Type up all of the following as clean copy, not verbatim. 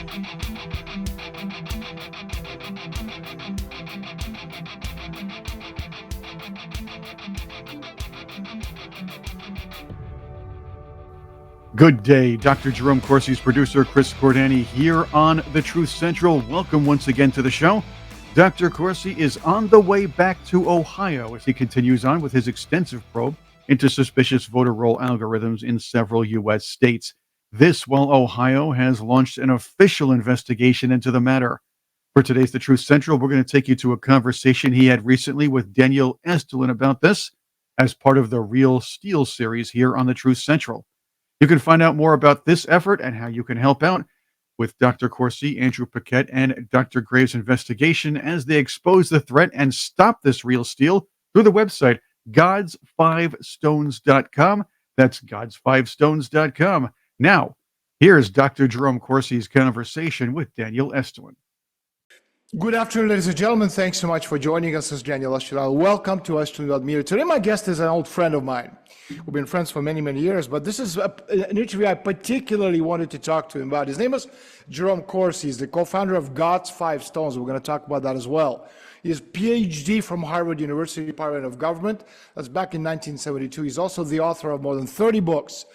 Good day, Dr. Jerome, Corsi's producer, Chris Cordani here on The Truth Central. Welcome once again to the show. Dr. Corsi is on the way back to Ohio as he continues on with his extensive probe into suspicious voter roll algorithms in several U.S. states. This while Ohio has launched an official investigation into the matter. For today's The Truth Central, we're going to take you to a conversation he had recently with Daniel Estulin about this as part of the Real Steel series here on The Truth Central. You can find out more about this effort and how you can help out with Dr. Corsi, Andrew Paquette, and Dr. Graves' investigation as they expose the threat and stop this real steal through the website gods5stones.com. That's gods5stones.com. Now, here's Dr. Jerome Corsi's conversation with Daniel Estulin. Good afternoon, ladies and gentlemen. Thanks so much for joining us. This is Daniel Estulin. Welcome to Estulin.media. Today, my guest is an old friend of mine. We've been friends for many, many years, but this is an interview I particularly wanted to talk to him about. His name is Jerome Corsi. He's the co-founder of God's Five Stones. We're going to talk about that as well. He has a PhD from Harvard University Department of Government. That's back in 1972. He's also the author of more than 30 books,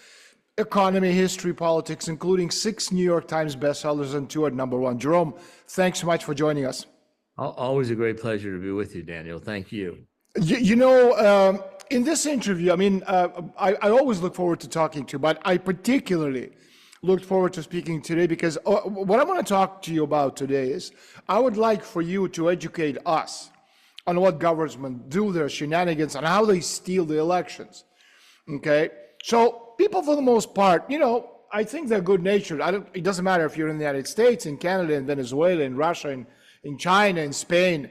economy, history, politics, including 6 New York Times bestsellers and 2 at #1. Jerome, thanks so much for joining us. Always a great pleasure to be with you, Daniel. Thank you. In this interview, I always look forward to talking to you, but I particularly looked forward to speaking today because what I want to talk to you about today is I would like for you to educate us on what governments do, their shenanigans, and how they steal the elections. Okay? So people, for the most part, I think they're good-natured. It doesn't matter if you're in the United States, in Canada, in Venezuela, in Russia, in China, in Spain.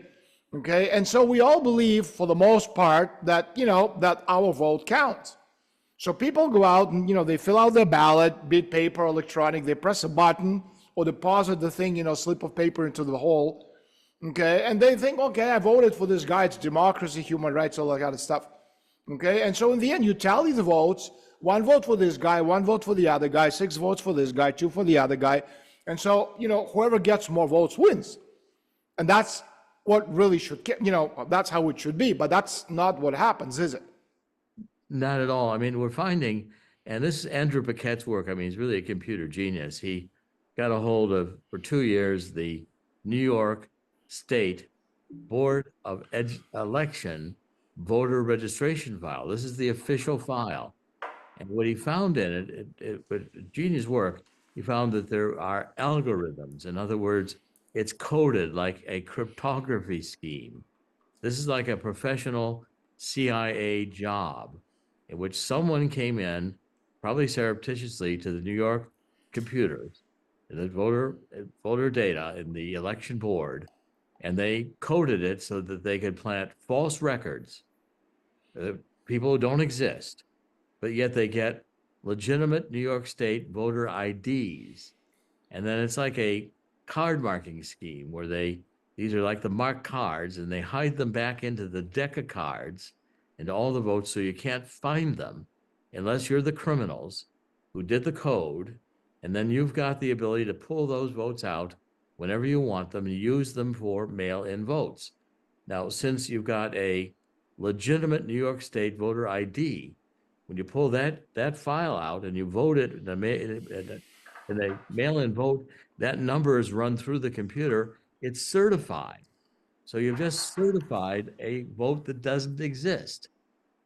Okay, and so we all believe, for the most part, that that our vote counts. So people go out and they fill out their ballot, be it paper or electronic. They press a button or deposit the thing, slip of paper into the hole. Okay, and they think, okay, I voted for this guy. It's democracy, human rights, all that kind of stuff. Okay, and so in the end, you tally the votes. 1 vote for this guy, 1 vote for the other guy, 6 votes for this guy, 2 for the other guy, and so whoever gets more votes wins, and that's what really should, that's how it should be, but that's not what happens, is it? Not at all. We're finding, and this is Andrew Paquette's work. He's really a computer genius. He got a hold of, for 2 years, the New York State Board of Election voter registration file. This is the official file. And what he found in it with genius work, he found that there are algorithms. In other words, it's coded like a cryptography scheme. This is like a professional CIA job in which someone came in, probably surreptitiously, to the New York computers, the voter data in the election board, and they coded it so that they could plant false records, people who don't exist, but yet they get legitimate New York State voter IDs. And then it's like a card marking scheme where these are like the marked cards, and they hide them back into the deck of cards and all the votes, so you can't find them unless you're the criminals who did the code. And then you've got the ability to pull those votes out whenever you want them and use them for mail-in votes. Now, since you've got a legitimate New York State voter ID, when you pull that file out and you vote it in a mail-in vote, that number is run through the computer. It's certified. So you've just certified a vote that doesn't exist.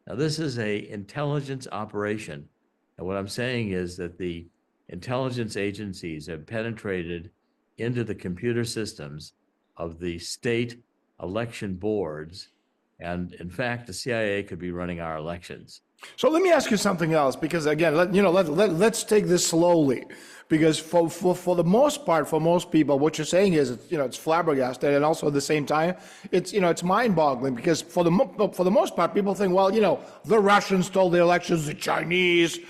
Now, this is an intelligence operation. And what I'm saying is that the intelligence agencies have penetrated into the computer systems of the state election boards. And in fact, the CIA could be running our elections. So let me ask you something else, because again, let's take this slowly, because for the most part, for most people, what you're saying is, it's flabbergasted, and also at the same time, it's mind-boggling, because for the most part, people think, well, the Russians stole the elections, the Chinese,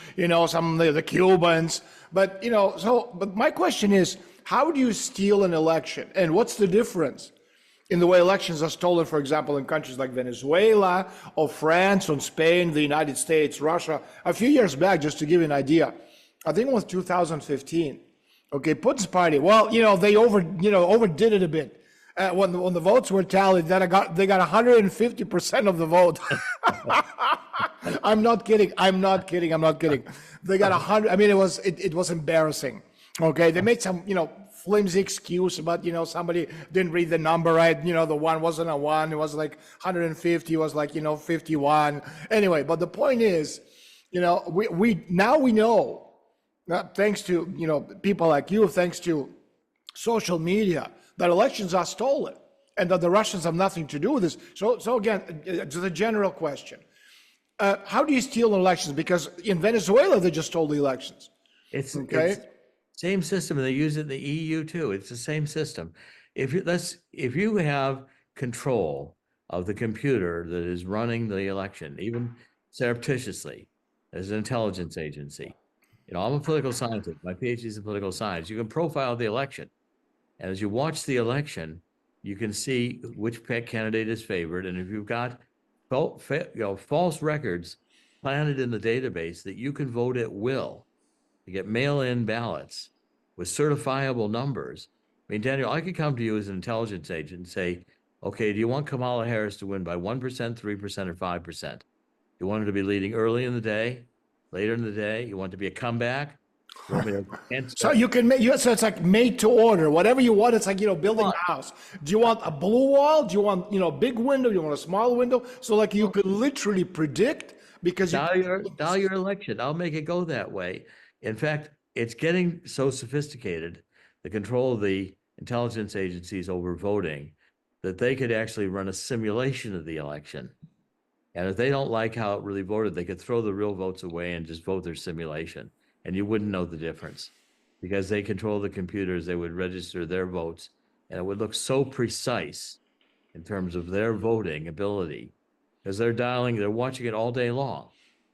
some of the Cubans, but but my question is, how do you steal an election, and what's the difference in the way elections are stolen, for example, in countries like Venezuela or France or Spain, the United States, Russia? A few years back, just to give you an idea, I think it was 2015, Okay, Putin's party. Well, they overdid it a bit. When the votes were tallied, they got 150% of the vote. I'm not kidding. I'm not kidding. I'm not kidding. They got 100. I mean, it was embarrassing. Okay, they made some flimsy excuse about somebody didn't read the number right. The one wasn't a one. It was like 150. It was like 51. Anyway, but the point is, we now we know. Thanks to people like you, thanks to social media, that elections are stolen and that the Russians have nothing to do with this. So again, just a general question: how do you steal elections? Because in Venezuela they just stole the elections. It's Okay. it's same system, and they use it in the EU too. It's the same system. If you have control of the computer that is running the election, even surreptitiously, as an intelligence agency. I'm a political scientist. My PhD is in political science. You can profile the election. And as you watch the election, you can see which candidate is favored. And if you've got false records planted in the database, that you can vote at will to get mail-in ballots with certifiable numbers. I mean, Daniel, I could come to you as an intelligence agent and say, okay, do you want Kamala Harris to win by 1%, 3%, or 5%? You want her to be leading early in the day, later in the day? You want it to be a comeback? You want me to So you can make so it's like made to order. Whatever you want, it's like building a house. Do you want a blue wall? Do you want big window? Do you want a small window? So like you could literally predict because dial your election. I'll make it go that way. In fact, it's getting so sophisticated, the control of the intelligence agencies over voting, that they could actually run a simulation of the election. And if they don't like how it really voted, they could throw the real votes away and just vote their simulation. And you wouldn't know the difference because they control the computers. They would register their votes and it would look so precise in terms of their voting ability because they're watching it all day long.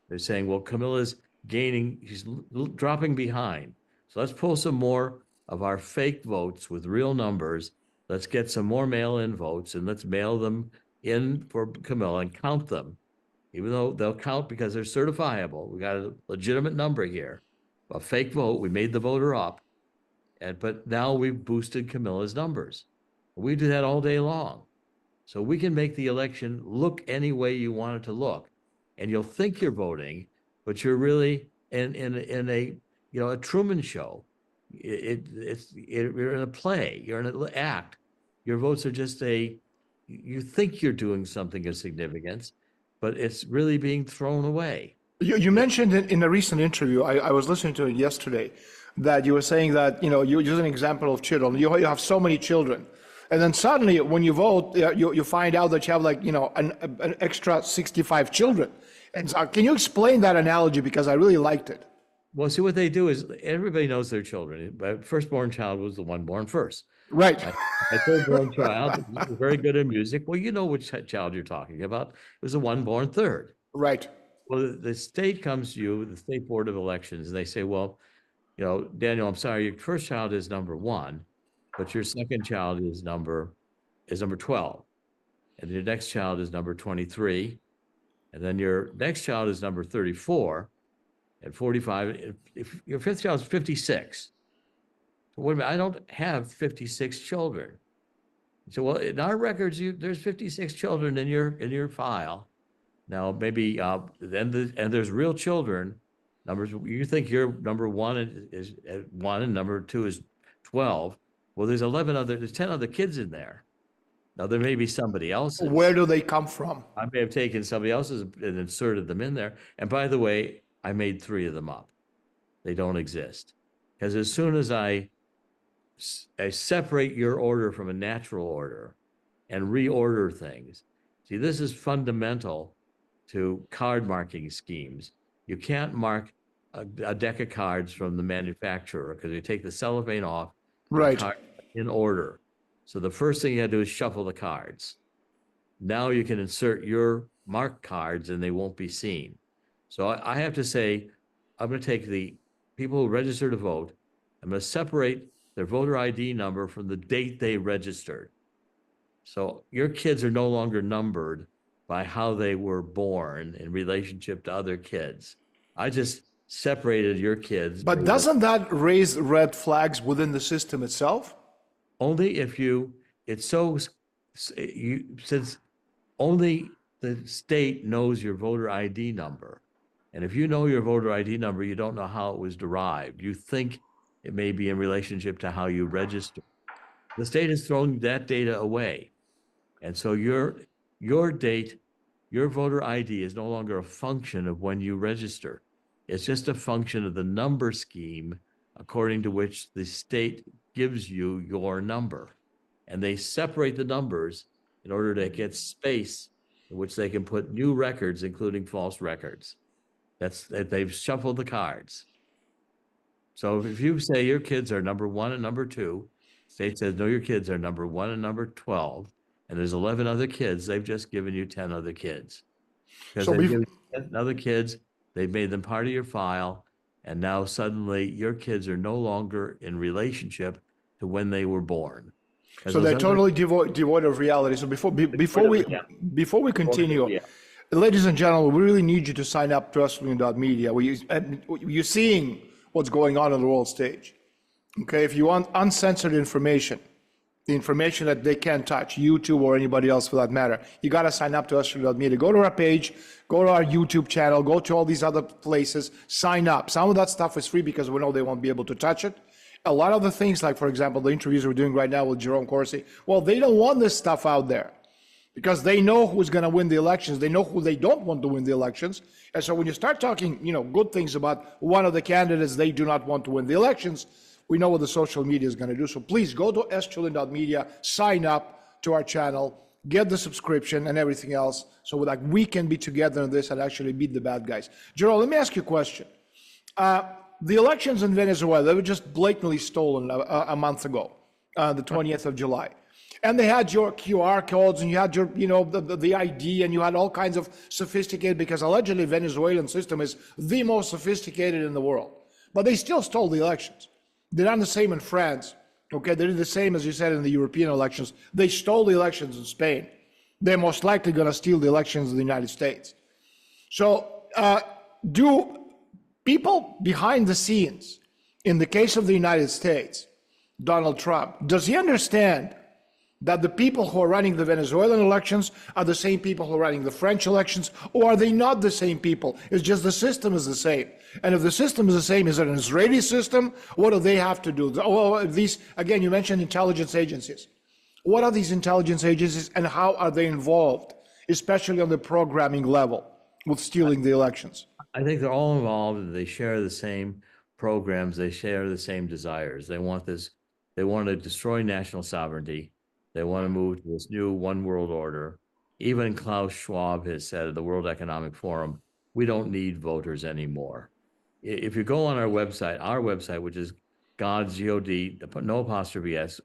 They're saying, well, Camilla's gaining, she's dropping behind. So let's pull some more of our fake votes with real numbers. Let's get some more mail-in votes and let's mail them in for Camilla and count them, even though they'll count because they're certifiable. We got a legitimate number here, a fake vote. We made the voter up, but now we've boosted Camilla's numbers. We do that all day long. So we can make the election look any way you want it to look, and you'll think you're voting, but you're really in a Truman Show. You're in a play. You're in an act. Your votes are just you think you're doing something of significance, but it's really being thrown away. You mentioned in a recent interview, I was listening to it yesterday, that you were saying that, you use an example of children. You have so many children. And then suddenly when you vote, you find out that you have like, an extra 65 children. And so can you explain that analogy? Because I really liked it. Well, see, what they do is everybody knows their children. My firstborn child was the one born first. Right. My thirdborn child was very good at music. Well, you know which child you're talking about. It was the one born third. Right. Well, the state comes to you, the State Board of Elections, and they say, well, Daniel, I'm sorry, your first child is number 1, but your second child is number 12. And your next child is number 23. And then your next child is number 34 and 45. If your fifth child is 56. So wait a minute, I don't have 56 children. So, well, in our records, there's 56 children in your file. Now, maybe and there's real children numbers. You think your number 1 is 1 and number 2 is 12. Well, there's 10 other kids in there. Now, there may be somebody else's. Where do they come from? I may have taken somebody else's and inserted them in there. And by the way, I made 3 of them up. They don't exist. Because as soon as I separate your order from a natural order and reorder things, see, this is fundamental to card marking schemes. You can't mark a deck of cards from the manufacturer because you take the cellophane off, right, in order. So the first thing you had to do is shuffle the cards. Now you can insert your marked cards and they won't be seen. So I have to say, I'm going to take the people who register to vote, I'm going to separate their voter ID number from the date they registered. So your kids are no longer numbered by how they were born in relationship to other kids. I just separated your kids. But doesn't that raise red flags within the system itself? Only if since only the state knows your voter ID number. And if you know your voter ID number, you don't know how it was derived. You think it may be in relationship to how you register. The state has thrown that data away. And so your voter ID is no longer a function of when you register. It's just a function of the number scheme according to which the state gives you your number. And they separate the numbers in order to get space in which they can put new records, including false records. They've shuffled the cards. So if you say your kids are number 1 and number 2, state says, no, your kids are number 1 and number 12, and there's 11 other kids, they've just given you 10 other kids. Because they've given you 10 other kids, they've made them part of your file, and now suddenly your kids are no longer in relationship to when they were born. So they're totally devoid of reality. So before we continue, ladies and gentlemen, we really need you to sign up to Heskin.media. You're seeing what's going on the world stage. Okay, if you want uncensored information, the information that they can't touch, YouTube or anybody else for that matter, you got to sign up to Heskin.media. Go to our page, go to our YouTube channel, go to all these other places, sign up. Some of that stuff is free because we know they won't be able to touch it. A lot of the things, like, for example, the interviews we're doing right now with Jerome Corsi, well, they don't want this stuff out there because they know who's going to win the elections. They know who they don't want to win the elections. And so when you start talking, good things about one of the candidates they do not want to win the elections, we know what the social media is going to do. So please go to Heskin.media, sign up to our channel, get the subscription and everything else so that we can be together in this and actually beat the bad guys. Jerome, let me ask you a question. The elections in Venezuela, they were just blatantly stolen a month ago, the 20th of July. And they had your QR codes and you had your, the ID and you had all kinds of sophisticated, because allegedly Venezuelan system is the most sophisticated in the world. But they still stole the elections. They done the same in France. Okay, they did the same, as you said, in the European elections. They stole the elections in Spain. They're most likely going to steal the elections in the United States. So do people behind the scenes, in the case of the United States, Donald Trump, does he understand that the people who are running the Venezuelan elections are the same people who are running the French elections, or are they not the same people? It's just the system is the same. And if the system is the same, is it an Israeli system? What do they have to do? Well, these, again, you mentioned intelligence agencies. What are these intelligence agencies and how are they involved, especially on the programming level with stealing the elections? I think they're all involved and they share the same programs. They share the same desires. They want to destroy national sovereignty. They want to move to this new one world order. Even Klaus Schwab has said at the World Economic Forum, we don't need voters anymore. If you go on our website, which is God's, G-O-D, no apostrophe S,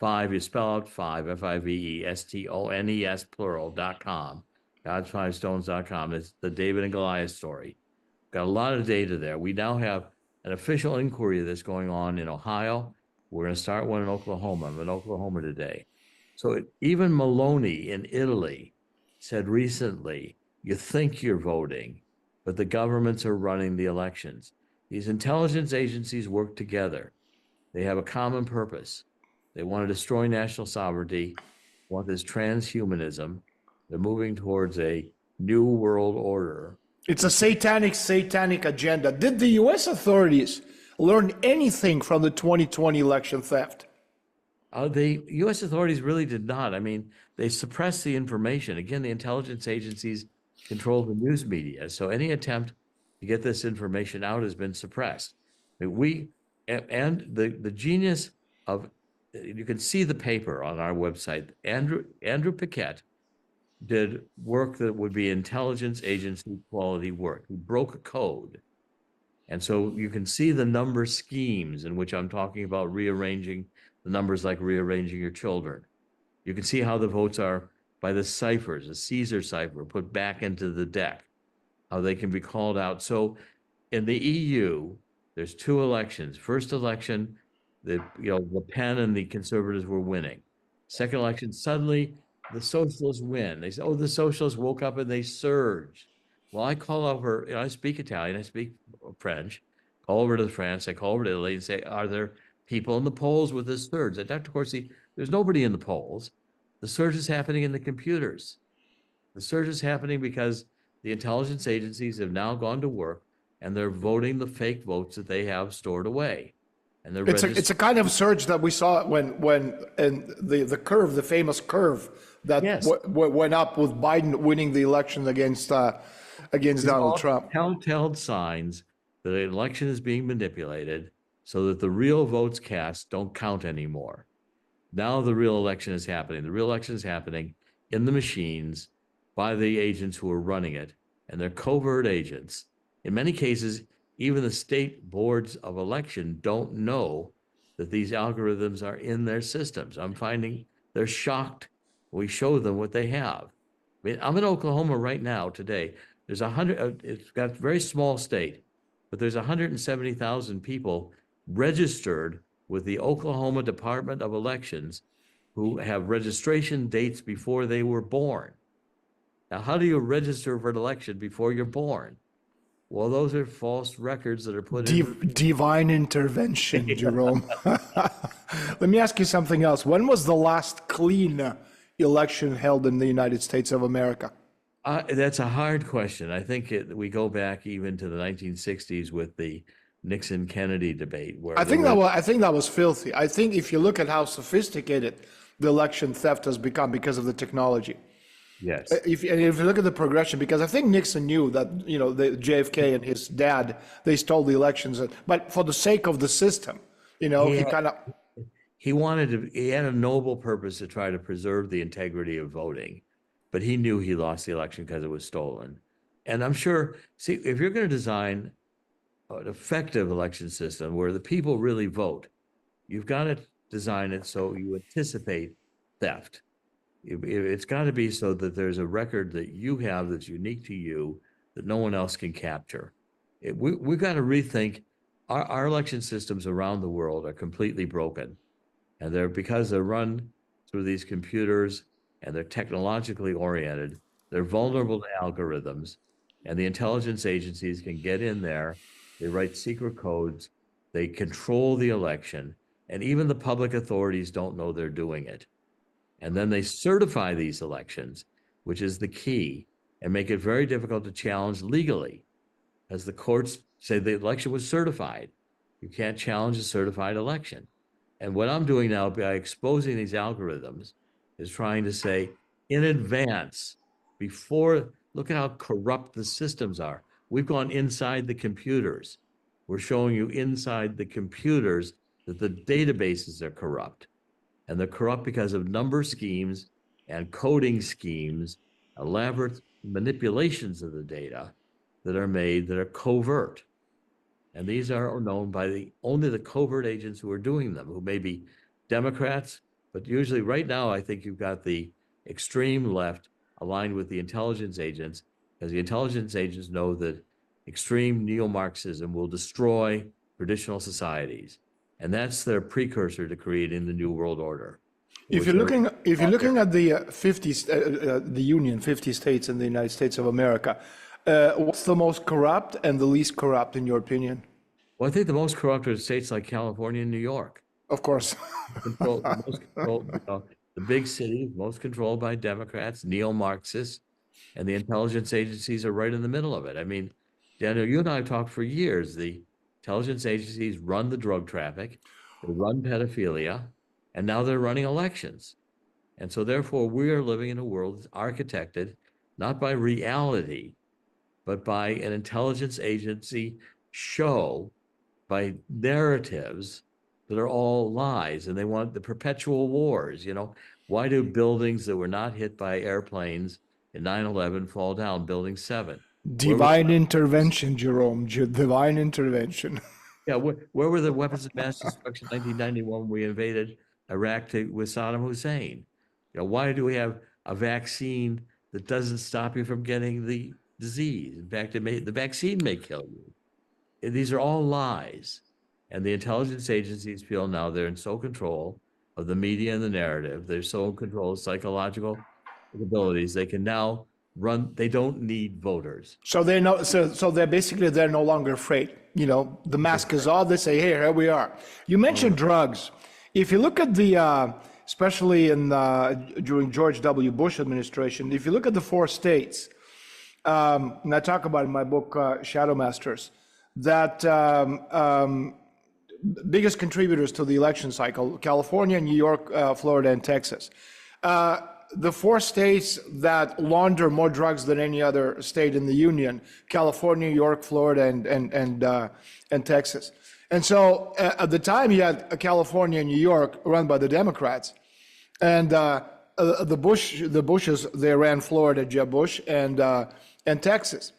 5, you spell out 5, F-I-V-E-S-T-O-N-E-S, plural.com, gods5stones.com. It's the David and Goliath story. Got a lot of data there. We now have an official inquiry that's going on in Ohio. We're going to start one in Oklahoma. I'm in Oklahoma today. So even Maloney in Italy said recently, you think you're voting, but the governments are running the elections. These intelligence agencies work together. They have a common purpose. They want to destroy national sovereignty, want this transhumanism. They're moving towards a new world order. It's a satanic agenda. Did the U.S. authorities learn anything from the 2020 election theft? The U.S. authorities really did not. I mean, they suppressed the information. Again, the intelligence agencies control the news media. So any attempt to get this information out has been suppressed. And the genius of, you can see the paper on our website. Andrew Paquette did work that would be intelligence agency quality work. He broke a code. And so you can see the number schemes in which I'm talking about rearranging the numbers, like rearranging your children. You can see how the votes are by the ciphers, a Caesar cipher put back into the deck, how they can be called out. So in the EU, there's 2 elections. First election, Le Pen and the conservatives were winning. Second election, suddenly the socialists win. They say, oh, the socialists woke up and they surged. Well, I call over, I speak Italian, I speak French, call over to France, I call over to Italy and say, are there people in the polls with this surge? And Dr. Corsi, there's nobody in the polls. The surge is happening in the computers. The surge is happening because the intelligence agencies have now gone to work and they're voting the fake votes that they have stored away. And they're It's a kind of surge that we saw when and the curve, the famous curve that Yes. went up with Biden winning the election against Donald Trump. Telltale signs that the election is being manipulated so that the real votes cast don't count anymore. Now the real election is happening. The real election is happening in the machines by the agents who are running it, and they're covert agents. In many cases, even the state boards of election don't know that these algorithms are in their systems. I'm finding they're shocked. We show them what they have. I mean, I'm in Oklahoma right now today. There's it's got a very small state, but there's 170,000 people registered with the Oklahoma Department of Elections who have registration dates before they were born. Now, how do you register for an election before you're born? Well, those are false records that are put in. Divine intervention, Jerome. Let me ask you something else. When was the last clean election held in the United States of America? That's a hard question. I think we go back even to the 1960s with the Nixon-Kennedy debate. Where I think that was filthy. I think if you look at how sophisticated the election theft has become because of the technology. Yes. If you look at the progression, because I think Nixon knew that, the JFK and his dad, they stole the elections, but for the sake of the system, he kind of. He had a noble purpose to try to preserve the integrity of voting, but he knew he lost the election because it was stolen. And I'm sure, if you're going to design an effective election system where the people really vote, you've got to design it so you anticipate theft. It's got to be so that there's a record that you have that's unique to you that no one else can capture. We've got to rethink our election systems around the world are completely broken. And because they're run through these computers and they're technologically oriented, they're vulnerable to algorithms, and the intelligence agencies can get in there. They write secret codes, they control the election, and even the public authorities don't know they're doing it. And then they certify these elections, which is the key, and make it very difficult to challenge legally, as the courts say the election was certified. You can't challenge a certified election. And what I'm doing now by exposing these algorithms is trying to say in advance, look at how corrupt the systems are. We've gone inside the computers. We're showing you inside the computers that the databases are corrupt. And they're corrupt because of number schemes and coding schemes, elaborate manipulations of the data that are made that are covert. And these are known by only the covert agents who are doing them, who may be Democrats, but usually right now, I think you've got the extreme left aligned with the intelligence agents, because the intelligence agents know that extreme neo-Marxism will destroy traditional societies. And that's their precursor to creating the New World Order. If you're looking at the 50 states in the United States of America, what's the most corrupt and the least corrupt in your opinion? Well, I think the most corrupt are states like California and New York. Of course. The big cities, most controlled by Democrats, neo-Marxists, and the intelligence agencies are right in the middle of it. I mean, Daniel, you and I have talked for years. The intelligence agencies run the drug traffic, they run pedophilia, and now they're running elections. And so therefore, we are living in a world that's architected not by reality, but by an intelligence agency show, by narratives that are all lies. And they want the perpetual wars. Why do buildings that were not hit by airplanes in 9/11 fall down? Building 7. Divine intervention, Jerome. Divine intervention. Yeah, where were the weapons of mass destruction in 1991 when we invaded Iraq with Saddam Hussein? Why do we have a vaccine that doesn't stop you from getting the disease? In fact, the vaccine may kill you. These are all lies. And the intelligence agencies feel now they're in sole control of the media and the narrative. They're so in control of psychological abilities. They can now they don't need voters. So they're no longer afraid. You know, the mask is off. They say, "Hey, here we are." You mentioned drugs. If you look at the, especially during George W. Bush administration, if you look at the 4 states, and I talk about in my book Shadow Masters, that biggest contributors to the election cycle: California, New York, Florida, and Texas. The 4 states that launder more drugs than any other state in the union: California, New York, Florida, and Texas. And so at the time, you had California and New York run by the Democrats, and the Bushes, they ran Florida, Jeb Bush, and Texas.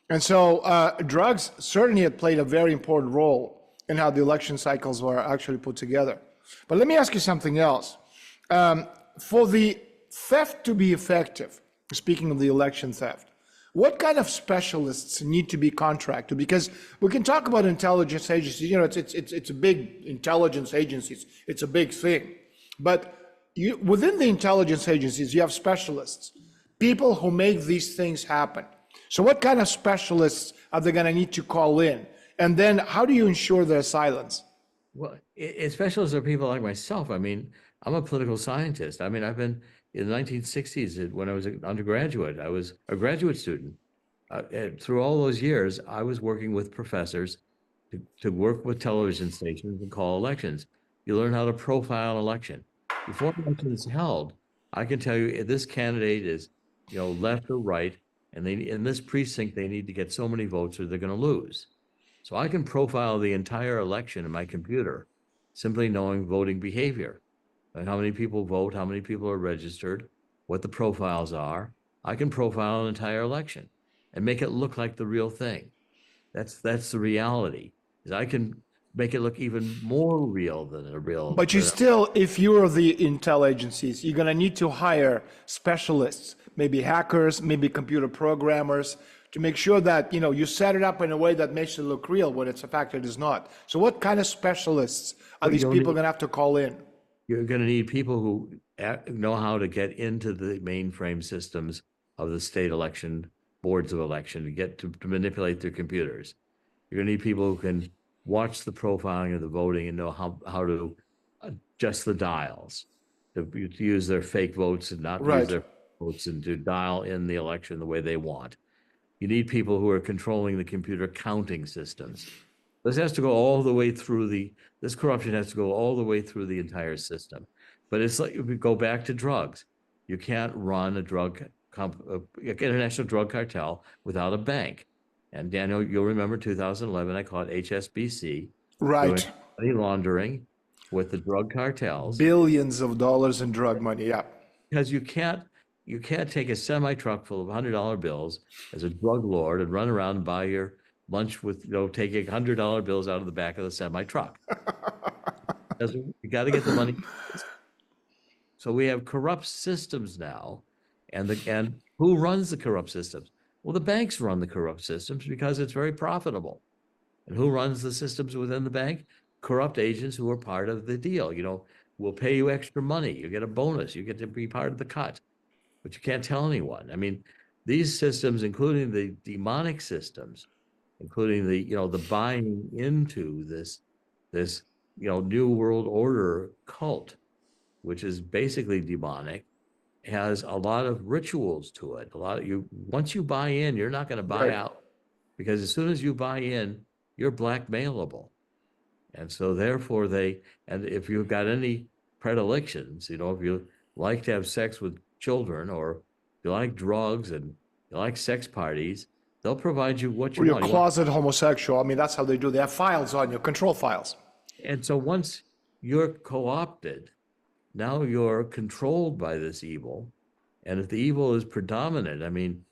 And so drugs certainly had played a very important role in how the election cycles were actually put together. But let me ask you something else. For the theft to be effective, speaking of the election theft, what kind of specialists need to be contracted? Because we can talk about intelligence agencies. You know, it's a big intelligence agencies. It's a big thing. But within the intelligence agencies, you have specialists, people who make these things happen. So what kind of specialists are they going to need to call in? And then how do you ensure their silence? Well, specialists are people like myself. I mean, I'm a political scientist. I mean, I've been in the 1960s when I was an undergraduate. I was a graduate student. And through all those years, I was working with professors to work with television stations and call elections. You learn how to profile an election. Before an election is held, I can tell you if this candidate is, you know, left or right, and they in this precinct they need to get so many votes or they're going to lose. So I can profile the entire election in my computer, simply knowing voting behavior. And how many people vote, how many people are registered, what the profiles are. I can profile an entire election and make it look like the real thing. That's the reality, is I can make it look even more real than a real. But you still, if you're the intel agencies, you're going to need to hire specialists, maybe hackers, maybe computer programmers, to make sure that, you know, you set it up in a way that makes it look real when it's a fact it is not. So what kind of specialists are these people going to have to call in? You're going to need people who know how to get into the mainframe systems of the state election boards of election to get to manipulate their computers. You're going to need people who can watch the profiling of the voting and know how to adjust the dials, to use their fake votes and not use their votes, and to dial in the election the way they want. You need people who are controlling the computer counting systems. This has to go all the way through this corruption has to go all the way through the entire system. But it's like, if we go back to drugs, you can't run international drug cartel without a bank. And Daniel, you'll remember 2011, I caught HSBC doing money laundering with the drug cartels. Billions of dollars in drug money, yeah. Because you can't take a semi-truck full of $100 bills as a drug lord and run around and buy your lunch with, you know, taking $100 bills out of the back of the semi-truck. You got to get the money. So we have corrupt systems now, and who runs the corrupt systems? Well, the banks run the corrupt systems because it's very profitable. And who runs the systems within the bank? Corrupt agents who are part of the deal. You know, we'll pay you extra money. You get a bonus. You get to be part of the cut, but you can't tell anyone. I mean, these systems, including the demonic systems, including the buying into this new world order cult, which is basically demonic, has a lot of rituals to it. Once you buy in, you're not going to buy out, because as soon as you buy in, you're blackmailable. And so therefore and if you've got any predilections, if you like to have sex with children, or you like drugs and you like sex parties, they'll provide you what you want. You're a closet homosexual. I mean, that's how they do. They have files on you, control files. And so once you're co-opted, now you're controlled by this evil. And if the evil is predominant, I mean,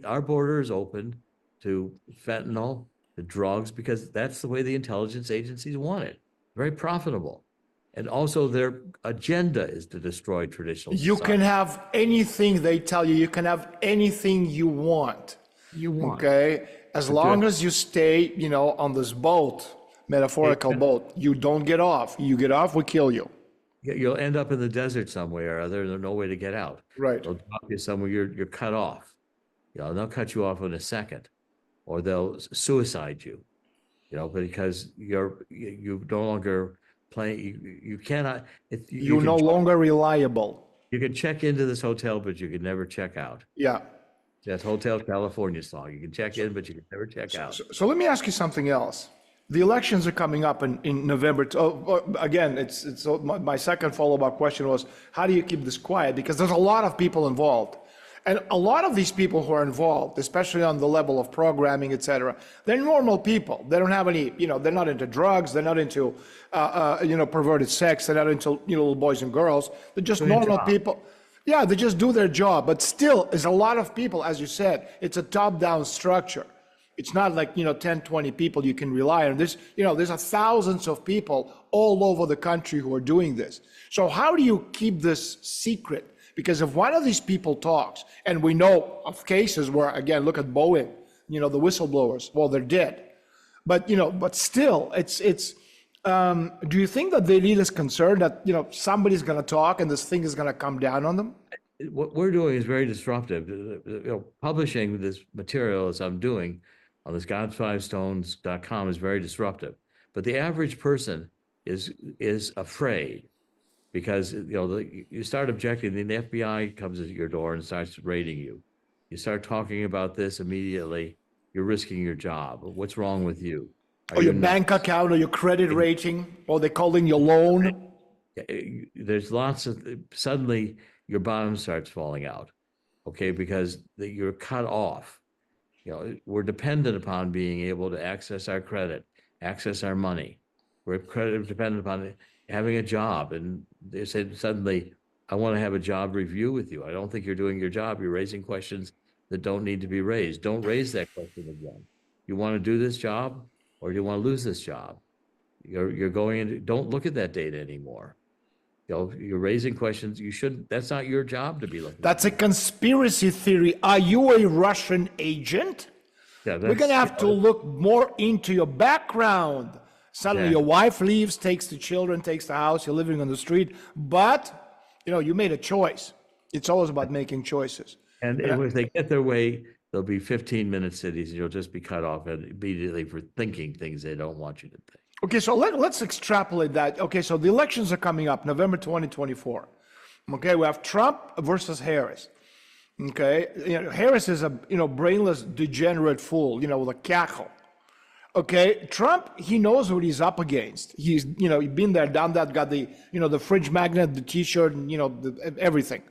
our border is open to fentanyl, to drugs, because that's the way the intelligence agencies want it. Very profitable. And also their agenda is to destroy traditional society. You can have anything they tell you. You can have anything you want. Okay? As long as you stay, on this boat, metaphorical boat, you don't get off. You get off, we kill you. you'll end up in the desert somewhere or other. There's no way to get out. Right. They'll drop you somewhere. You're cut off. They'll cut you off in a second, or they'll suicide you. Because you no longer play. You cannot. You're no longer reliable. You can check into this hotel, but you can never check out. Yeah. That's Hotel California song. You can check in, but you can never check out. So let me ask you something else. The elections are coming up in November. Again, it's my second follow-up question was, how do you keep this quiet? Because there's a lot of people involved. And a lot of these people who are involved, especially on the level of programming, et cetera, they're normal people. They don't have any, they're not into drugs. They're not into, perverted sex. They're not into, little boys and girls. They're just normal people. Yeah, they just do their job. But still, there's a lot of people, as you said, it's a top-down structure. It's not like, 10, 20 people you can rely on. There's thousands of people all over the country who are doing this. So how do you keep this secret? Because if one of these people talks, and we know of cases where, again, look at Boeing, the whistleblowers, well, they're dead. But, but still, do you think that the elite is concerned that, somebody's going to talk and this thing is going to come down on them? What we're doing is very disruptive. Publishing this material as I'm doing on this gods5stones.com is very disruptive. But the average person is afraid. Because you start objecting, then the FBI comes at your door and starts raiding you. You start talking about this immediately, you're risking your job. What's wrong with you? Or your bank account, or your credit rating, or they're calling your loan. There's lots of, suddenly your bottom starts falling out, okay? Because you're cut off. We're dependent upon being able to access our credit, access our money. We're dependent upon having a job, and they said suddenly, I want to have a job review with you. I don't think you're doing your job. You're raising questions that don't need to be raised. Don't raise that question again. You want to do this job, or do you want to lose this job? You're going into, don't look at that data anymore. You're raising questions. You shouldn't. That's not your job to be looking. That's a conspiracy theory. Are you a Russian agent? Yeah, we're going to have to look more into your background. Suddenly your wife leaves, takes the children, takes the house, you're living on the street, but, you made a choice. It's always about making choices. And if they get their way, there'll be 15-minute cities, and you'll just be cut off immediately for thinking things they don't want you to think. Okay, so let's extrapolate that. Okay, so the elections are coming up, November 2024. Okay, we have Trump versus Harris. Okay, Harris is a, brainless, degenerate fool, with a cackle. Okay, Trump, he knows what he's up against. He's, he's been there, done that, got the, the fridge magnet, the t-shirt, and, everything.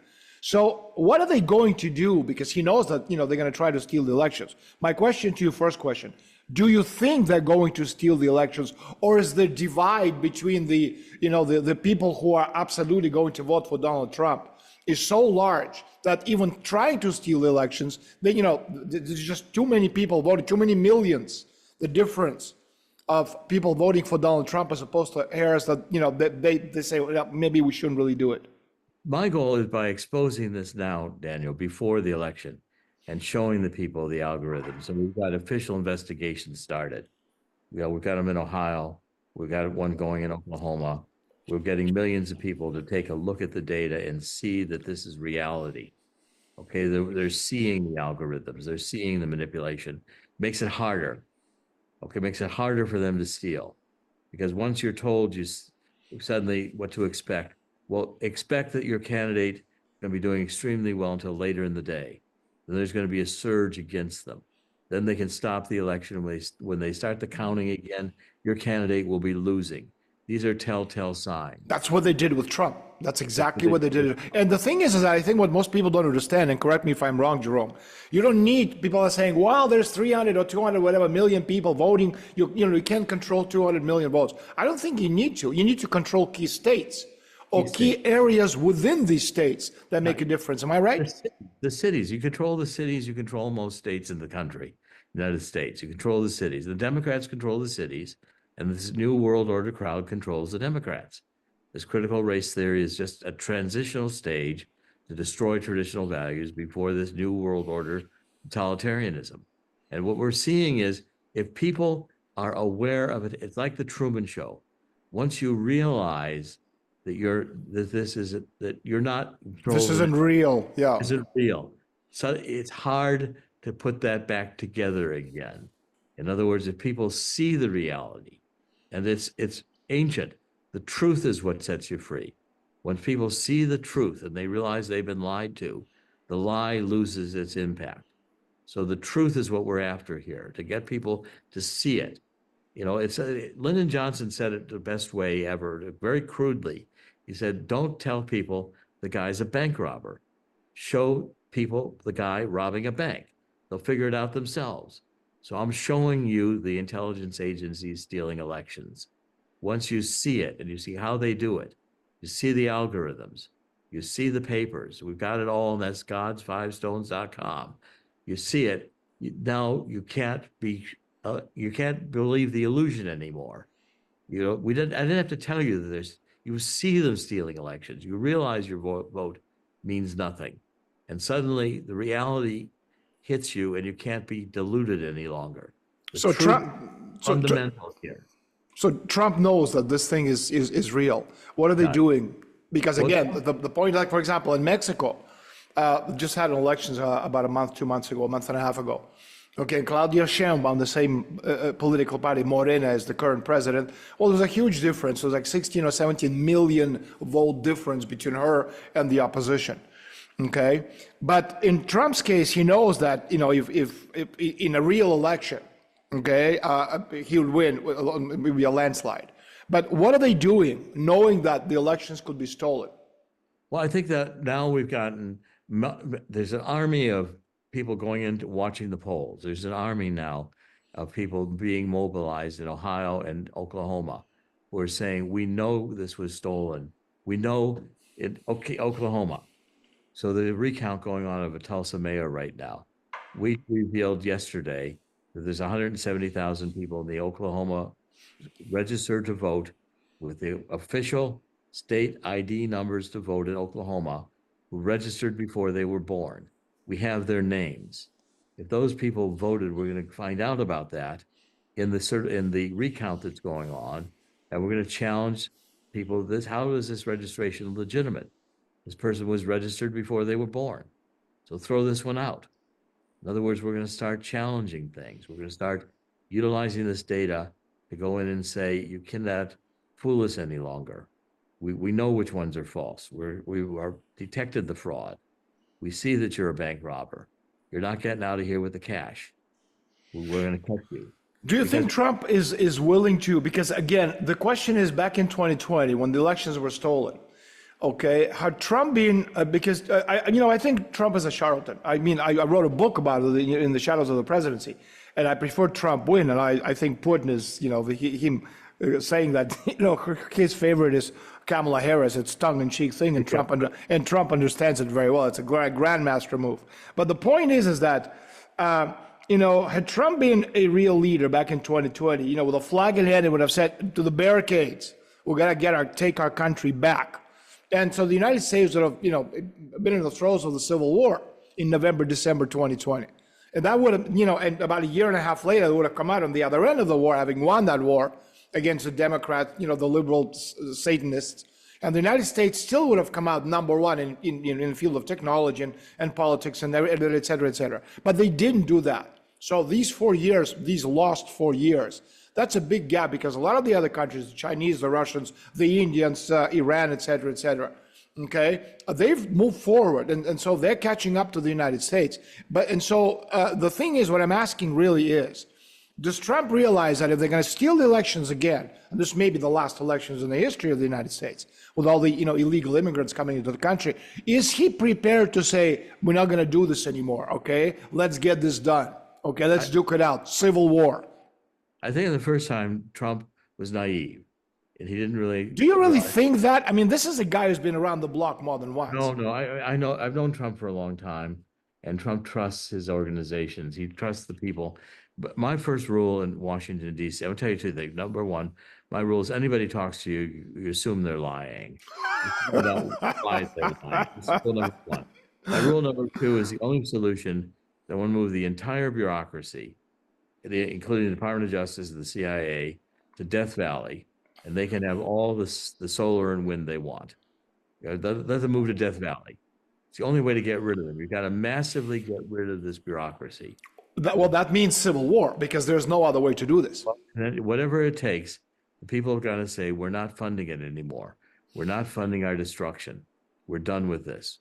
So what are they going to do? Because he knows that, they're going to try to steal the elections. My question to you, first question, do you think they're going to steal the elections, or is the divide between the, the people who are absolutely going to vote for Donald Trump is so large that even trying to steal the elections, there's just too many people voting, too many millions. The difference of people voting for Donald Trump as opposed to Harris, that they say, well, maybe we shouldn't really do it. My goal is by exposing this now, Daniel, before the election, and showing the people the algorithms. And we've got official investigations started. We've got them in Ohio. We've got one going in Oklahoma. We're getting millions of people to take a look at the data and see that this is reality. Okay, they're seeing the algorithms. They're seeing the manipulation. Makes it harder. Okay, makes it harder for them to steal, because once you're told you suddenly what to expect, well, expect that your candidate is going to be doing extremely well until later in the day. Then there's going to be a surge against them. Then they can stop the election. When they start the counting again, your candidate will be losing. These are telltale signs. That's what they did with Trump. That's exactly what they did. And the thing is that I think what most people don't understand, and correct me if I'm wrong, Jerome, you don't need, people are saying, well, there's 300 or 200, whatever, million people voting. You can't control 200 million votes. I don't think you need to. You need to control key states or key areas within these states that make a difference. Am I right? The cities. You control the cities. You control most states in the country, United States. You control the cities. The Democrats control the cities. And this new world order crowd controls the Democrats. This critical race theory is just a transitional stage to destroy traditional values before this new world order totalitarianism. And what we're seeing is, if people are aware of it, it's like the Truman Show. Once you realize that you're not This isn't real. Yeah. isn't real. So it's hard to put that back together again. In other words, if people see the reality, and it's ancient, the truth is what sets you free. When people see the truth and they realize they've been lied to, the lie loses its impact. So the truth is what we're after here, to get people to see it. You know, Lyndon Johnson said it the best way ever, very crudely. He said, don't tell people the guy's a bank robber. Show people the guy robbing a bank. They'll figure it out themselves. So I'm showing you the intelligence agencies stealing elections. Once you see it and you see how they do it, you see the algorithms, you see the papers. We've got it all, and that's gods5stones.com. You see it. Now you can't believe the illusion anymore. You know, I didn't have to tell you this. You see them stealing elections. You realize your vote means nothing. And suddenly the reality hits you and you can't be deluded any longer. So Fundamental here. So Trump knows that this thing is real. What are they doing? Because again, the point, like for example, in Mexico, just had an elections about a month and a half ago. Okay, Claudia Sheinbaum, the same political party, Morena, as the current president. Well, there's a huge difference. There's like 16 or 17 million vote difference between her and the opposition. Okay, but in Trump's case, he knows that, you know, if in a real election, okay, he would win, maybe a landslide. But what are they doing, knowing that the elections could be stolen? Well, I think that now there's an army of people going into watching the polls. There's an army now of people being mobilized in Ohio and Oklahoma who are saying, we know this was stolen. We know it, okay, Oklahoma. So the recount going on of a Tulsa mayor right now. We revealed yesterday that there's 170,000 people in the Oklahoma registered to vote with the official state ID numbers to vote in Oklahoma who registered before they were born. We have their names. If those people voted, we're going to find out about that in the recount that's going on, and we're going to challenge people. How is this registration legitimate? This person was registered before they were born. So throw this one out. In other words, we're going to start challenging things. We're going to start utilizing this data to go in and say, you cannot fool us any longer. We know which ones are false. We are detected the fraud. We see that you're a bank robber. You're not getting out of here with the cash. We're going to catch you. Do you think Trump is willing to, because again, the question is back in 2020 when the elections were stolen, okay, had Trump been, because, I think Trump is a charlatan. I mean, I wrote a book about it, In the Shadows of the Presidency, and I prefer Trump win, and I think Putin is, him saying that, his favorite is Kamala Harris. It's tongue-in-cheek thing, and Trump understands it very well. It's a grandmaster move. But the point is that, had Trump been a real leader back in 2020, with a flag in hand, he would have said to the barricades, we're going to take our country back. And so the United States would have, been in the throes of the Civil War in November, December 2020. And that would have, and about a year and a half later, they would have come out on the other end of the war, having won that war against the Democrats, the liberal Satanists. And the United States still would have come out number one in the field of technology and politics and et cetera, et cetera. But they didn't do that. So these lost 4 years, that's a big gap because a lot of the other countries, the Chinese, the Russians, the Indians, Iran, et cetera, okay, they've moved forward. And so they're catching up to the United States. The thing is, what I'm asking really is, does Trump realize that if they're going to steal the elections again, and this may be the last elections in the history of the United States, with all the illegal immigrants coming into the country, is he prepared to say, we're not going to do this anymore, okay? Let's get this done. Okay, let's duke it out. Civil war. I think the first time Trump was naive, and he didn't really. Do you really think that? I mean, this is a guy who's been around the block more than once. No, I know. I've known Trump for a long time, and Trump trusts his organizations. He trusts the people. But my first rule in Washington, D.C., I will tell you two things. Number one, my rule is anybody talks to you, you assume they're lying. You don't lie if they're lying. That's rule number one. My rule number two is the only solution that will move the entire bureaucracy, including the Department of Justice and the CIA, to Death Valley and they can have all the solar and wind they want. Let them move to Death Valley. It's the only way to get rid of them. You've got to massively get rid of this bureaucracy. Well, that means civil war because there's no other way to do this. Whatever it takes, the people have got to say, we're not funding it anymore. We're not funding our destruction. We're done with this.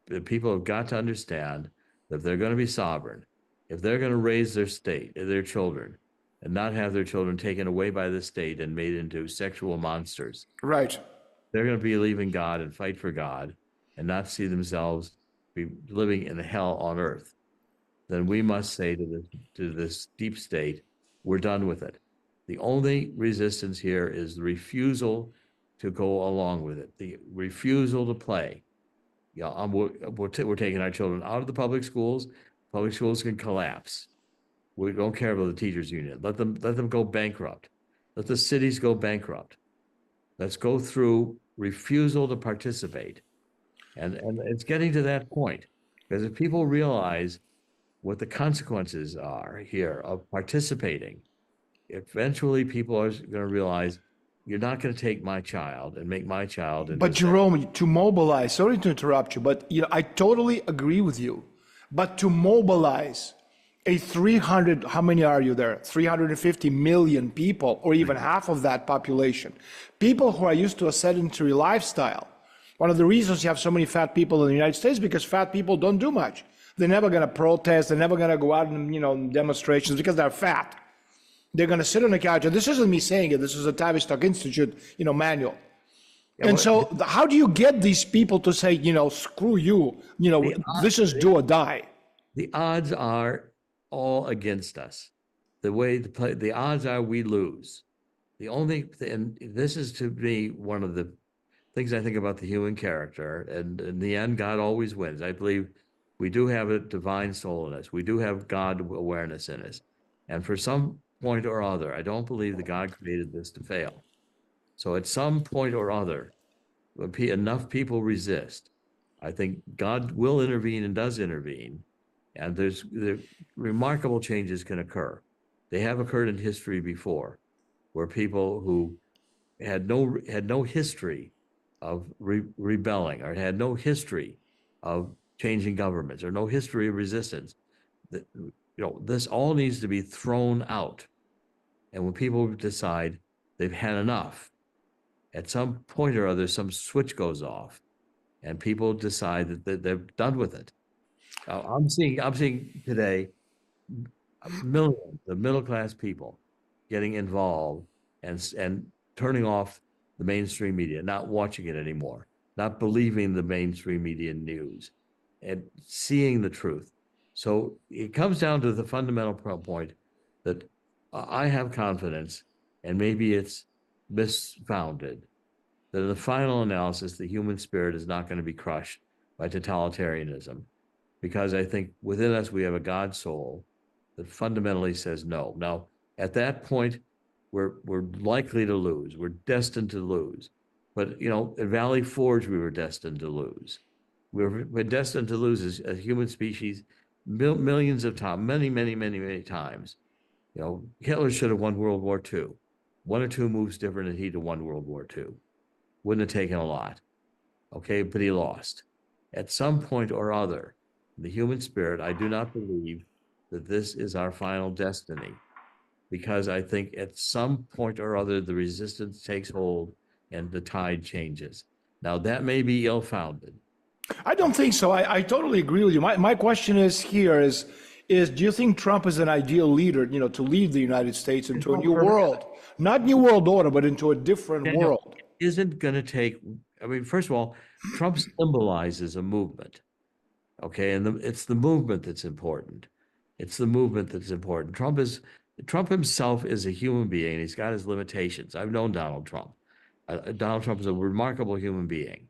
The people have got to understand that if they're going to be sovereign, if they're going to raise their state, their children, and not have their children taken away by the state and made into sexual monsters. Right. They're going to believe in God and fight for God and not see themselves be living in hell on earth. Then we must say to this deep state, we're done with it. The only resistance here is the refusal to go along with it, the refusal to play. We're taking our children out of the public schools. Public schools can collapse. We don't care about the teachers union. Let them go bankrupt. Let the cities go bankrupt. Let's go through refusal to participate. And it's getting to that point. Because if people realize what the consequences are here of participating, eventually people are going to realize you're not going to take my child and make my child into But Jerome, to mobilize, sorry to interrupt you, but I totally agree with you. But to mobilize a 300, how many are you there? 350 million people, or even half of that population. People who are used to a sedentary lifestyle. One of the reasons you have so many fat people in the United States because fat people don't do much. They're never going to protest. They're never going to go out and, demonstrations because they're fat. They're going to sit on the couch. And this isn't me saying it. This is a Tavistock Institute, manual. And so how do you get these people to say, screw you, this is do or die? The odds are all against us. The way to play, the odds are we lose. The only, and this is to me one of the things I think about the human character. And in the end, God always wins. I believe we do have a divine soul in us. We do have God awareness in us. And for some point or other, I don't believe that God created this to fail. So at some point or other, when enough people resist, I think God will intervene and does intervene. And the remarkable changes can occur. They have occurred in history before, where people who had no history of rebelling or had no history of changing governments or no history of resistance. This all needs to be thrown out. And when people decide they've had enough, at some point or other, some switch goes off, and people decide that they're done with it. I'm seeing today millions of middle-class people getting involved and turning off the mainstream media, not watching it anymore, not believing the mainstream media news, and seeing the truth. So it comes down to the fundamental point that I have confidence, and maybe it's misfounded, that in the final analysis, the human spirit is not going to be crushed by totalitarianism. Because I think within us, we have a God soul that fundamentally says no. Now, at that point, we're likely to lose. We're destined to lose. But, at Valley Forge, we were destined to lose. We're destined to lose as a human species millions of times, many, many, many, many times. Hitler should have won World War II. One or two moves different and he'd have won World War II. Wouldn't have taken a lot. Okay, but he lost. At some point or other, the human spirit, I do not believe that this is our final destiny, because I think at some point or other, the resistance takes hold and the tide changes. Now, that may be ill-founded. I don't think so. I totally agree with you. My question is do you think Trump is an ideal leader, to lead the United States into a new world? Not new world order, but into a different world. Isn't going to take, first of all, Trump symbolizes a movement. Okay, and it's the movement that's important. It's the movement that's important. Trump himself is a human being. He's got his limitations. I've known Donald Trump. Donald Trump is a remarkable human being,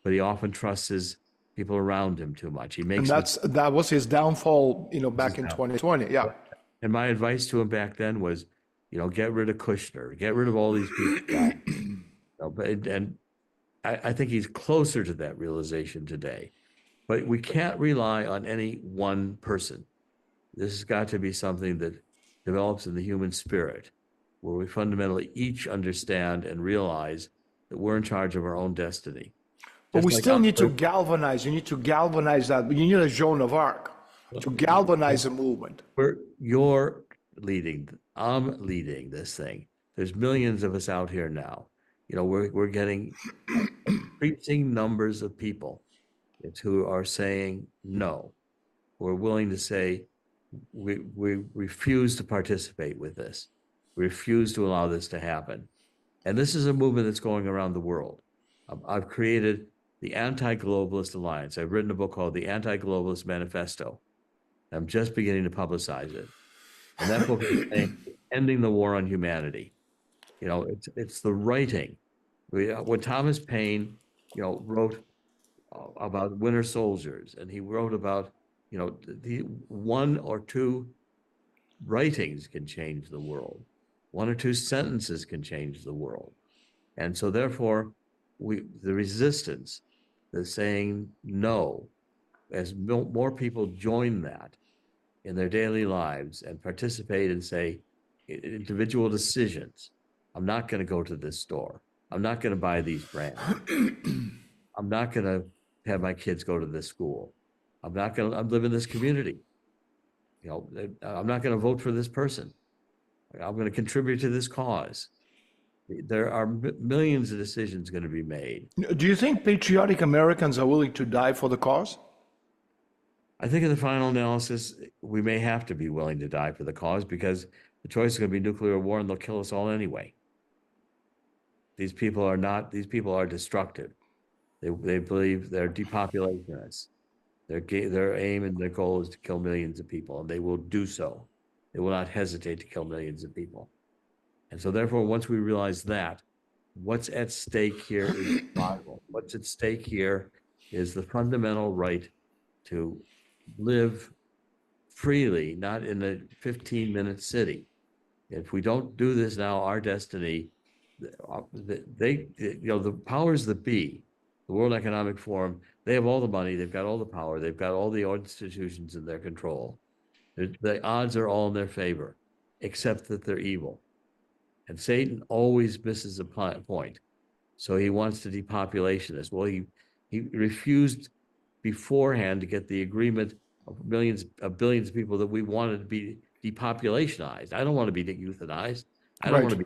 but he often trusts his people around him too much. And that was his downfall, back in 2020. Yeah. And my advice to him back then was, get rid of Kushner, get rid of all these people. And I think he's closer to that realization today. But we can't rely on any one person. This has got to be something that develops in the human spirit. where we fundamentally each understand and realize that we're in charge of our own destiny. But Just we like still need to others, galvanize. You need to galvanize that. You need a Joan of Arc to galvanize a movement. you're leading, I'm leading this thing. There's millions of us out here now. You know, we're getting increasing numbers of people who are saying no. We're willing to say we refuse to participate with this. We refuse to allow this to happen. And this is a movement that's going around the world. I've created the Anti-Globalist Alliance. I've written a book called The Anti-Globalist Manifesto. I'm just beginning to publicize it. And that book is saying, ending the war on humanity. You know, it's the writing. When Thomas Paine, you know, wrote about winter soldiers, and he wrote about, you know, the one or two writings can change the world. One or two sentences can change the world. And so therefore, the resistance, the saying no, as more people join that in their daily lives and participate and say individual decisions. I'm not going to go to this store. I'm not going to buy these brands. I'm not going to have my kids go to this school. I'm live in this community. You know, I'm not going to vote for this person. I'm going to contribute to this cause. There are millions of decisions going to be made. Do you think patriotic Americans are willing to die for the cause? I think in the final analysis, we may have to be willing to die for the cause, because the choice is going to be nuclear war, and they'll kill us all anyway. These people are destructive. They believe they're depopulationists. Their aim and their goal is to kill millions of people, and they will do so. They will not hesitate to kill millions of people. And so therefore, once we realize that, what's at stake here is survival. What's at stake here is the fundamental right to live freely, not in a 15-minute city. If we don't do this now, our destiny, the powers that be, the World Economic Forum, they have all the money, they've got all the power, they've got all the institutions in their control. The odds are all in their favor, except that they're evil. And Satan always misses a point. So he wants to depopulation us. Well, he refused beforehand to get the agreement of billions of people that we wanted to be depopulationized. I don't want to be euthanized. I don't want to be.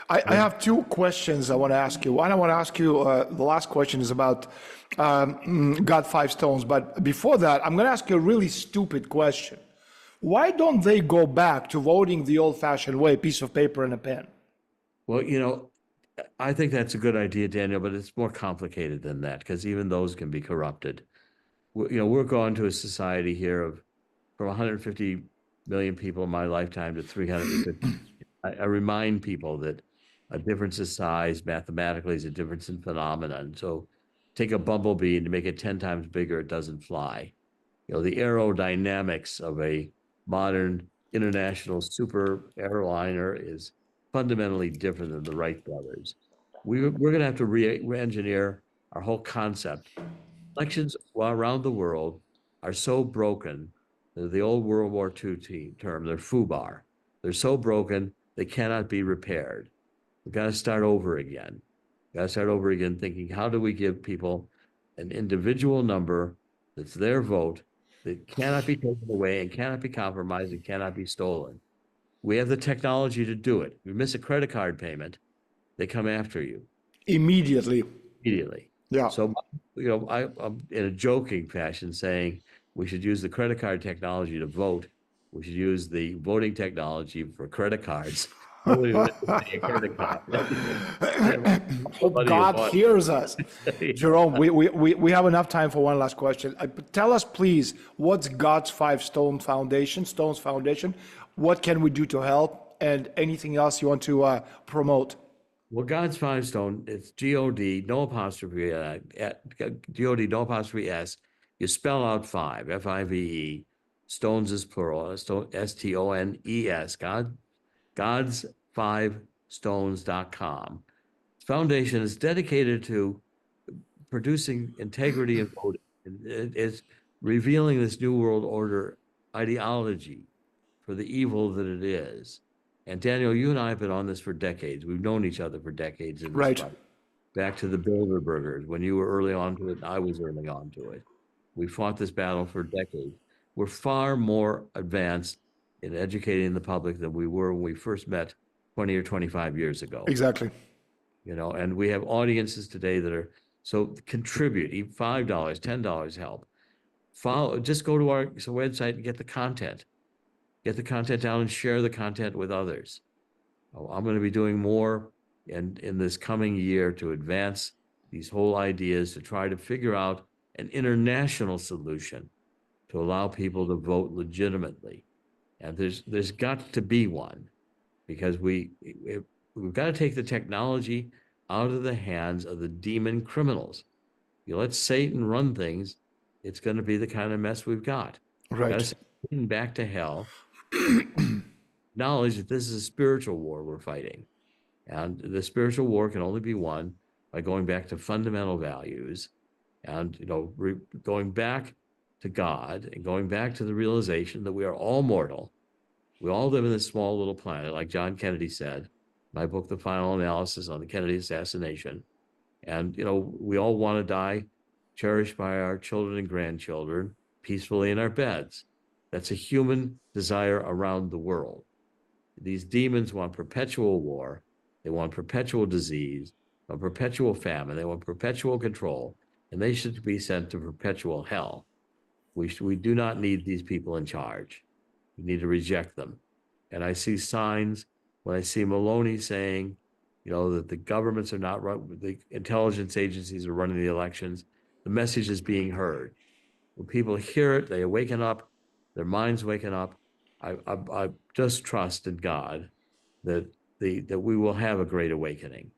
I have two questions I want to ask you. One, I want to ask you, the last question is about God Five Stones. But before that, I'm going to ask you a really stupid question. Why don't they go back to voting the old-fashioned way, piece of paper and a pen? Well, you know, I think that's a good idea, Daniel, but it's more complicated than that, because even those can be corrupted. You know, we're going to a society here of from 150 million people in my lifetime to 350. I remind people that a difference in size mathematically is a difference in phenomenon. So take a bumblebee and to make it 10 times bigger, it doesn't fly. You know, the aerodynamics of a modern international super airliner is fundamentally different than the Wright brothers. We're going to have to re-engineer our whole concept. Elections around the world are so broken. The old World War II term, they're FUBAR. They're so broken, they cannot be repaired. We've got to start over again. We've got to start over again thinking, how do we give people an individual number that's their vote that cannot be taken away and cannot be compromised and cannot be stolen? We have the technology to do it. If you miss a credit card payment, they come after you. Immediately. Yeah. So, you know, I'm in a joking fashion saying we should use the credit card technology to vote. We should use the voting technology for credit cards. Hope God hears us. Jerome, we have enough time for one last question. Tell us, please, what's God's Five Stones Foundation? What can we do to help? And anything else you want to promote? Well, God's Five Stone, it's G-O-D, no apostrophe, G-O-D, no apostrophe S. You spell out five, F-I-V-E. Stones is plural, S-T-O-N-E-S, God's5stones.com. Foundation is dedicated to producing integrity in voting. It's revealing this New World Order ideology for the evil that it is. And Daniel, you and I have been on this for decades. We've known each other for decades in this Right. fight. Back to the Bilderbergers, when you were early on to it, and I was early on to it. We fought this battle for decades. We're far more advanced in educating the public than we were when we first met 20 or 25 years ago. Exactly. And we have audiences today that are, so contribute, even $5, $10 help. Just go to our website and get the content. Get the content down and share the content with others. I'm going to be doing more in this coming year to advance these whole ideas, to try to figure out an international solution to allow people to vote legitimately. And there's got to be one, because we've got to take the technology out of the hands of the demon criminals. You let Satan run things, it's going to be the kind of mess we've got. Right. Got to send Satan back to hell. Knowledge that this is a spiritual war we're fighting. And the spiritual war can only be won by going back to fundamental values and, going back to God and going back to the realization that we are all mortal. We all live in this small little planet, like John Kennedy said, my book, The Final Analysis on the Kennedy Assassination. And, we all want to die cherished by our children and grandchildren peacefully in our beds. That's a human desire around the world. These demons want perpetual war. They want perpetual disease, a perpetual famine. They want perpetual control, and they should be sent to perpetual hell. We do not need these people in charge. We need to reject them. And I see signs when I see Maloney saying, that the governments are not run, the intelligence agencies are running the elections. The message is being heard. When people hear it, they awaken up, their minds waken up. I just trust in God that we will have a great awakening,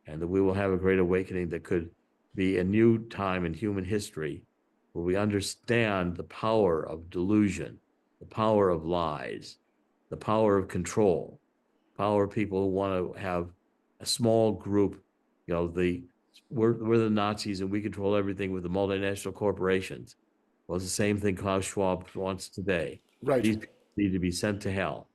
and that we will have a great awakening that could be a new time in human history where we understand the power of delusion, the power of lies, the power of control, power of people who want to have a small group. We're the Nazis and we control everything with the multinational corporations. Well, it's the same thing Klaus Schwab wants today. Right. These people need to be sent to hell.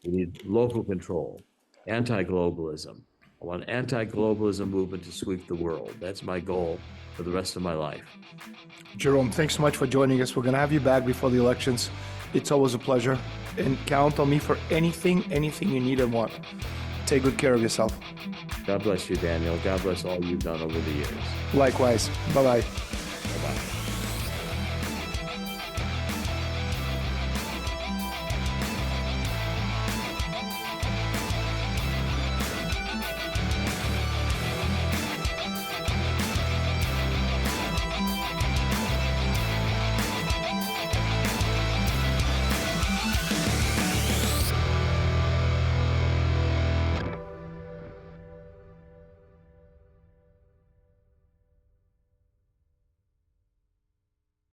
We need local control, anti-globalism. I want an anti-globalism movement to sweep the world. That's my goal for the rest of my life. Jerome, thanks so much for joining us. We're going to have you back before the elections. It's always a pleasure. And count on me for anything you need and want. Take good care of yourself. God bless you, Daniel. God bless all you've done over the years. Likewise. Bye-bye. Bye-bye.